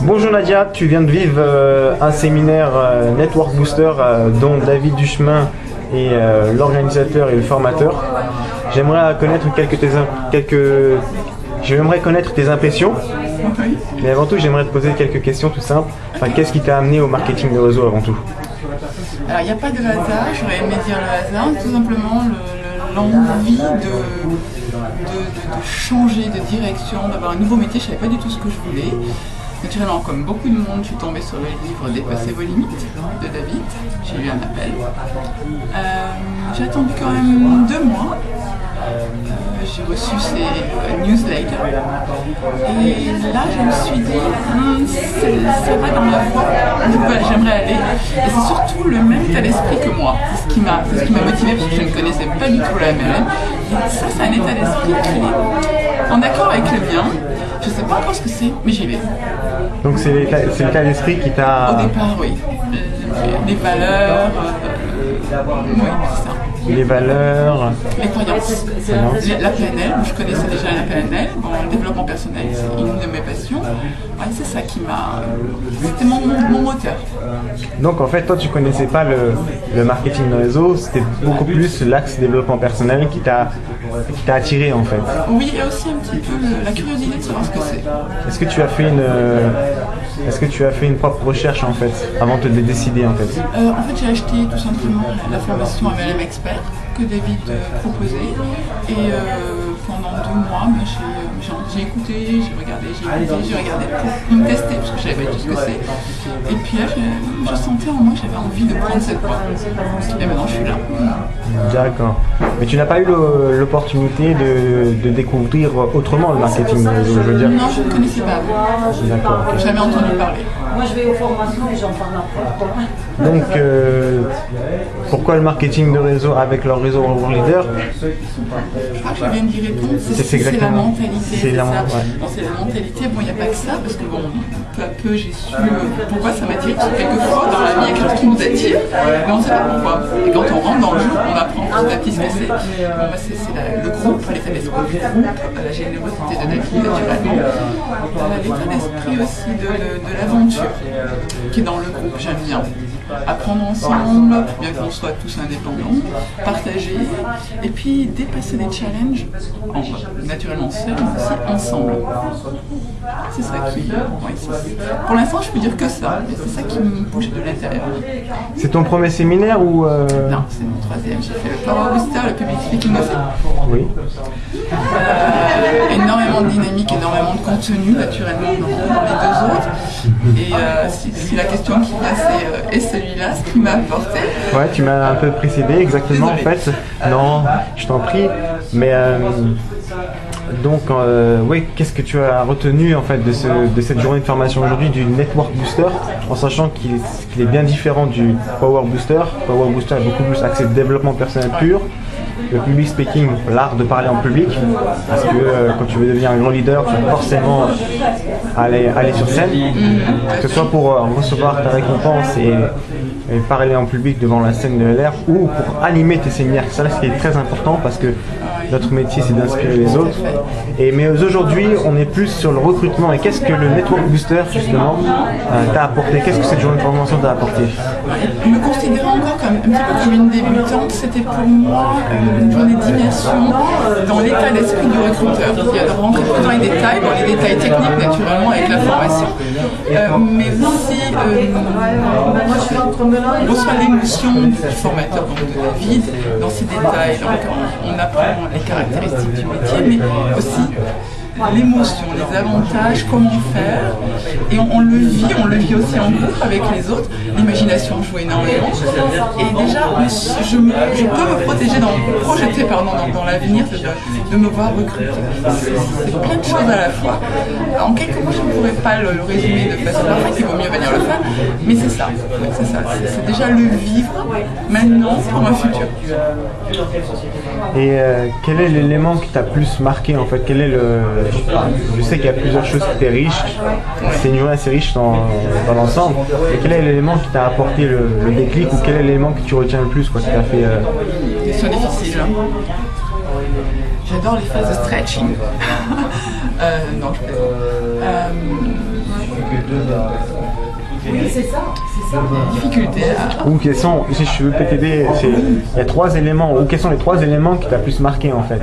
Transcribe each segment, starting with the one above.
Bonjour Nadia, tu viens de vivre un séminaire Network Booster dont David Duchemin est l'organisateur et le formateur. J'aimerais connaître J'aimerais connaître tes impressions, mais avant tout j'aimerais te poser quelques questions tout simples. Enfin, qu'est-ce qui t'a amené au marketing de réseau avant tout? Alors il n'y a pas de hasard, j'aurais aimé dire le hasard, tout simplement l'envie de changer de direction, d'avoir un nouveau métier. Je ne savais pas du tout ce que je voulais. Naturellement, comme beaucoup de monde, je suis tombée sur le livre Dépasser vos limites de David. J'ai eu un appel. J'ai attendu quand même 2 mois. J'ai reçu ces newsletters. Et là, je me suis dit, ça va dans la voie où j'aimerais aller. Et c'est surtout le même état d'esprit que moi. C'est ce qui m'a motivée parce que je ne connaissais pas du tout la MLM. Et ça, c'est un état d'esprit qui est en accord avec le mien. Je ne sais pas encore ce que c'est, mais j'y vais. Donc c'est l'état d'esprit qui t'a... Au départ, oui. Les valeurs, oui, c'est ça. Les valeurs... Les croyances. La PNL, je connaissais déjà la PNL. Bon, le développement personnel, c'est une de mes passions. Ouais, c'est ça qui m'a... C'était mon moteur. Donc en fait, toi tu connaissais pas le marketing de réseau, c'était beaucoup plus l'axe développement personnel qui t'a attiré en fait. Oui, et aussi un petit peu la curiosité de savoir ce que c'est. Est-ce que tu as fait une propre recherche en fait, avant de décider en fait? En fait, j'ai acheté tout simplement la formation MLM Expert que David proposait. Et pendant 2 mois, j'ai écouté, j'ai regardé pour me tester, parce que je savais pas tout ce que c'est. Et puis là, je sentais en moi que j'avais envie de prendre cette voie. Et maintenant, je suis là. D'accord. Mais tu n'as pas eu l'opportunité de découvrir autrement le marketing de réseau, je veux dire? Non, je ne connaissais pas. D'accord. Okay. Jamais entendu parler. Moi, je vais aux formations et j'en parle après. Donc, pourquoi le marketing de réseau avec leur réseau World Leader? Je viens d'y répondre, c'est la mentalité. C'est la mentalité. Bon, il n'y a pas que ça, parce que bon, peu à peu, j'ai su pourquoi ça m'attire. Parce que quelquefois, dans la vie, il y a quelque chose qui nous attire, mais on ne sait pas pourquoi. Et quand on rentre dans le jeu, on apprend petit à petit ce que c'est. Bon, bah, c'est le groupe, l'état d'esprit du groupe, la générosité de David, naturellement. L'état d'esprit aussi de l'aventure qui est dans le groupe, j'aime bien. Apprendre ensemble, bien qu'on soit tous indépendants, partager, et puis dépasser des challenges, naturellement seuls, mais aussi ensemble. C'est ça qui... Pour l'instant, je peux dire que ça, mais c'est ça qui me bouge de l'intérieur. C'est ton premier séminaire ou... Non, c'est mon 3e. J'ai fait le Power Booster, le Public Speaking aussi. Oui. Énormément de dynamique, énormément de contenu, naturellement, dans les 2 autres. Et si la question qui vient, c'est celui-là, ce qui m'a apporté. Ouais, tu m'as un peu précédé, exactement. Désolée. En fait. Non, je t'en prie. Mais donc, oui, qu'est-ce que tu as retenu en fait de cette journée de formation aujourd'hui du Network Booster, en sachant qu'il est bien différent du Power Booster. Power Booster est beaucoup plus axé développement personnel pur. Le public speaking, l'art de parler en public, parce que quand tu veux devenir un grand leader, tu dois forcément aller sur scène, que ce soit pour recevoir ta récompense et parler en public devant la scène de LR, ou pour animer tes séminaires. Ça, c'est très important parce que notre métier, c'est d'inspirer les autres. Mais aujourd'hui, on est plus sur le recrutement. Et qu'est-ce que le Network Booster, justement, t'a apporté? Qu'est-ce que cette journée de formation t'a apporté? Me considérant encore un petit peu comme une débutante, c'était pour moi une journée d'immersion dans l'état d'esprit du recruteur. Il y a de rentrer plus dans les détails techniques, naturellement, avec la formation. Mais aussi, on reçoit l'émotion du formateur, donc de David, dans ces détails. Donc, on apprend les caractéristiques du métier, mais aussi l'émotion, les avantages, comment faire. Et on le vit aussi en groupe avec les autres. L'imagination joue énormément. Et déjà, je peux me protéger, projeter dans l'avenir, de me voir recruter. C'est plein de choses à la fois. En quelques mots, je ne pourrais pas le résumer de façon parfaite, il vaut mieux venir le faire. Mais c'est ça, c'est déjà le vivre maintenant pour un futur. Et quel est l'élément qui t'a plus marqué en fait? Quel est je sais qu'il y a plusieurs choses qui étaient riches, c'est une journée assez riche dans l'ensemble. Et quel est l'élément qui t'a apporté le déclic, ou quel est l'élément que tu retiens le plus, quoi, qui t'a fait... Question difficile. J'adore les phases de stretching. Non, je Oui, c'est ça, difficulté à... Ou quels sont, si je peux t'aider, il y a 3 éléments, ou quels sont les 3 éléments qui t'a plus marqué en fait?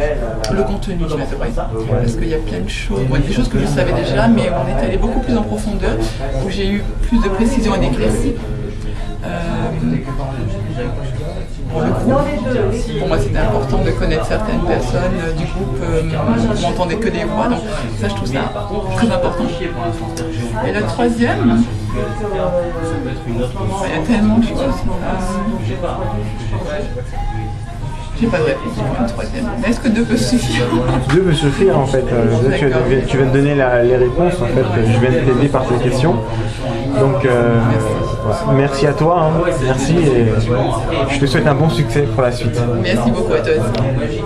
Le contenu du Metaverse, parce qu'il y a plein de choses, des choses que je savais déjà, mais on est allé beaucoup plus en profondeur, où j'ai eu plus de précision et d'éclaircie. Pour le groupe, pour moi c'était important de connaître certaines personnes du groupe, on n'entendait que des voix, donc ça je trouve ça très important. Et le troisième, il y a tellement de choses. J'ai pas de réponse pour le troisième. Mais est-ce que 2 peut suffire? 2 peut suffire en fait. Là, tu viens de donner les réponses en fait. Je viens de t'aider par tes questions. Donc merci à toi. Merci et je te souhaite un bon succès pour la suite. Merci beaucoup à toi aussi.